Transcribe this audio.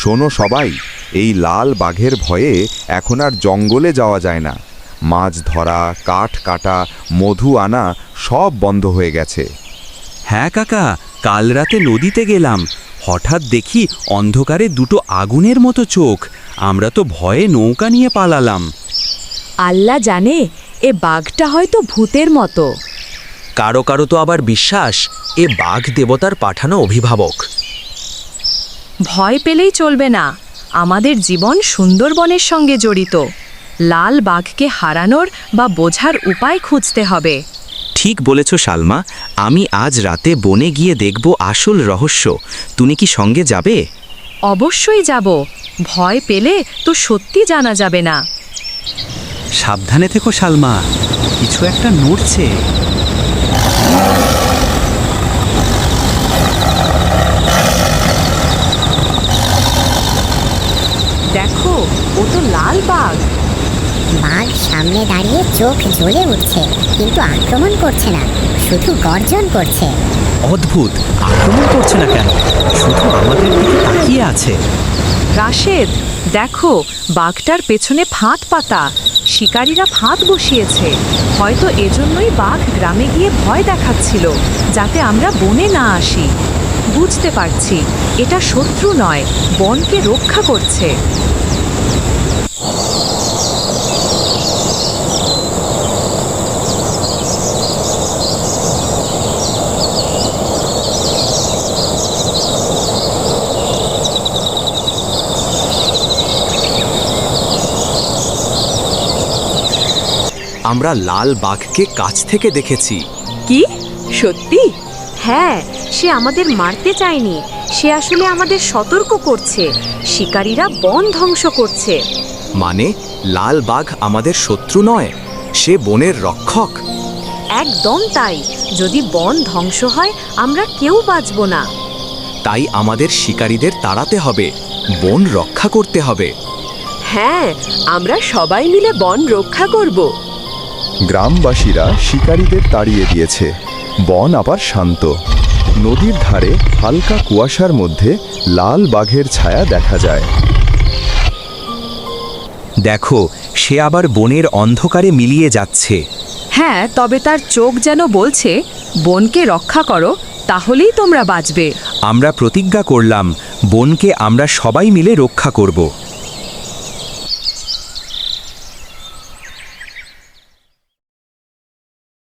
শোনো সবাই, এই লাল বাঘের ভয়ে এখন আর জঙ্গলে যাওয়া যায় না। মাছ ধরা, কাঠ কাটা, মধু আনা সব বন্ধ হয়ে গেছে। হ্যাঁ কাকা, কাল রাতে নদীতে গেলাম, হঠাৎ দেখি অন্ধকারে দুটো আগুনের মতো চোখ। আমরা তো ভয়ে নৌকা নিয়ে পালালাম। আল্লাহ জানে, এ বাঘটা হয়তো ভূতের মতো। কারো কারো তো আবার বিশ্বাস এ বাঘ দেবতার পাঠানো অভিভাবক। ভয় পেলেই চলবে না, আমাদের জীবন সুন্দরবনের সঙ্গে জড়িত। লাল বাঘকে হারানোর বা বোঝার উপায় খুঁজতে হবে। ঠিক বলেছ সালমা, আমি আজ রাতে বনে গিয়ে দেখব আসল রহস্য। তুমি কি সঙ্গে যাবে? অবশ্যই যাব, ভয় পেলে তো সত্যি জানা যাবে না। সাবধানে থেকো সালমা, কিছু একটা নড়ছে। দেখো, ও তো লাল বাঘ। বাঘ সামনে দাঁড়িয়ে চোখ জ্বলে উঠছে, কিন্তু আক্রমণ করছে না, শুধু গর্জন করছে। অদ্ভুত, আক্রমণ করছে না কেন, শুধু আমাদের দিকে তাকিয়ে আছে। রাশেদ, দেখো, বাঘটার পেছনে ফাঁদ পাতা। শিকারীরা ফাঁদ বসিয়েছে। হয়তো এজন্যই বাঘ গ্রামে গিয়ে ভয় দেখাচ্ছিল, যাতে আমরা বনে না আসি। বুঝতে পারছি, এটা শত্রু নয়, বনকে রক্ষা করছে। আমরা লাল বাঘকে কাছ থেকে দেখেছি। কি সত্যি? হ্যাঁ, সে আমাদের মারতে চায়নি, সে আসলে আমাদের সতর্ক করছে। শিকারীরা বন ধ্বংস করছে। মানে লাল বাঘ আমাদের শত্রু নয়, সে বনের রক্ষক। একদম তাই, যদি বন ধ্বংস হয় আমরা কেউ বাঁচব না। তাই আমাদের শিকারীদের তাড়াতে হবে, বন রক্ষা করতে হবে। হ্যাঁ, আমরা সবাই মিলে বন রক্ষা করব। গ্রামবাসীরা শিকারীদের তাড়িয়ে দিয়েছে। বন আবার শান্ত। নদীর ধারে হালকা কুয়াশার মধ্যে লাল বাঘের ছায়া দেখা যায়। দেখো, সে আবার বনের অন্ধকারে মিলিয়ে যাচ্ছে। হ্যাঁ, তবে তার চোখ যেন বলছে, বনকে রক্ষা করো, তাহলেই তোমরা বাঁচবে। আমরা প্রতিজ্ঞা করলাম, বনকে আমরা সবাই মিলে রক্ষা করব।